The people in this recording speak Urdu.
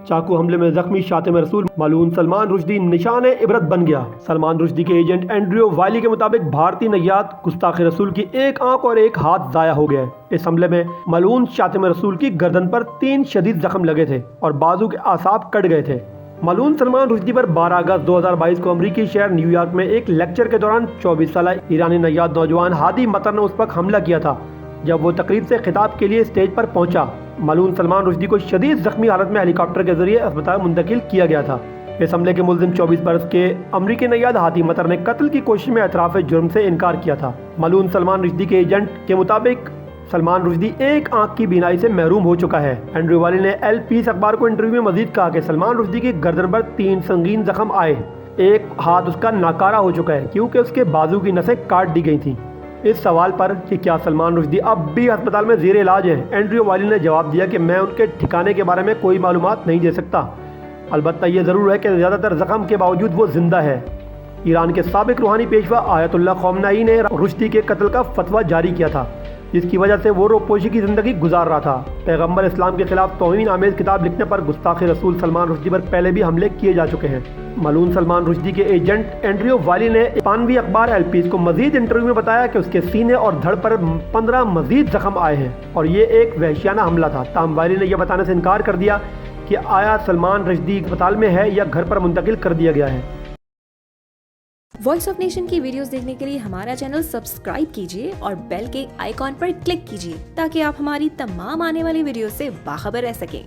چاقو حملے میں زخمی شاتم رسول ملعون سلمان رشدی نشان عبرت بن گیا۔ سلمان رشدی کے ایجنٹ اینڈریو وائلی کے مطابق بھارتی نیاد گستاخ رسول کی ایک آنکھ اور ایک ہاتھ ضائع ہو گیا ہے۔ اس حملے میں ملعون شاتم رسول کی گردن پر 3 شدید زخم لگے تھے اور بازو کے اعصاب کٹ گئے تھے۔ ملعون سلمان رشدی پر 12 اگست 2022 کو امریکی شہر نیو یارک میں ایک لیکچر کے دوران 24 سالہ ایرانی نیاد نوجوان ہادی مطر نے اس پر حملہ کیا تھا جب وہ تقریب سے خطاب کے لیے اسٹیج پر پہنچا۔ ملعون سلمان رشدی کو شدید زخمی حالت میں ہیلی کاپٹر کے ذریعے اسپتال منتقل کیا گیا تھا۔ اس حملے کے ملزم 24 برس کے امریکی نیاد ہادی مطر نے قتل کی کوشش میں اعتراف جرم سے انکار کیا تھا۔ ملعون سلمان رشدی کے ایجنٹ کے مطابق سلمان رشدی ایک آنکھ کی بینائی سے محروم ہو چکا ہے۔ اینڈریو والی نے ایل پیس اخبار کو انٹرویو میں مزید کہا کہ سلمان رشدی کی گردن پر 3 سنگین زخم آئے، ایک ہاتھ اس کا ناکارہ ہو چکا ہے کیونکہ اس کے بازو کی نسیں کاٹ دی گئی تھیں۔ اس سوال پر کہ کیا سلمان رشدی اب بھی ہسپتال میں زیر علاج ہیں، اینڈریو والی نے جواب دیا کہ میں ان کے ٹھکانے کے بارے میں کوئی معلومات نہیں دے سکتا، البتہ یہ ضرور ہے کہ زیادہ تر زخم کے باوجود وہ زندہ ہے۔ ایران کے سابق روحانی پیشوا آیت اللہ خامنئی نے رشدی کے قتل کا فتویٰ جاری کیا تھا جس کی وجہ سے وہ روپوشی کی زندگی گزار رہا تھا۔ پیغمبر اسلام کے خلاف توہین آمیز کتاب لکھنے پر گستاخ رسول سلمان رشدی پر پہلے بھی حملے کیے جا چکے ہیں۔ ملعون سلمان رشدی کے ایجنٹ اینڈریو والی نے اسپانوی اخبار ایل پیس کو مزید انٹرویو میں بتایا کہ اس کے سینے اور دھڑ پر 15 مزید زخم آئے ہیں اور یہ ایک وحشیانہ حملہ تھا۔ تاہم والی نے یہ بتانے سے انکار کر دیا کہ آیا سلمان رشدی اسپتال میں ہے یا گھر پر منتقل کر دیا گیا ہے۔ وائس آف نیشن کی ویڈیوز دیکھنے کے لیے ہمارا چینل سبسکرائب کیجیے اور بیل کے آئیکن پر کلک کیجیے تاکہ آپ ہماری تمام آنے والی ویڈیوز سے باخبر رہ سکیں۔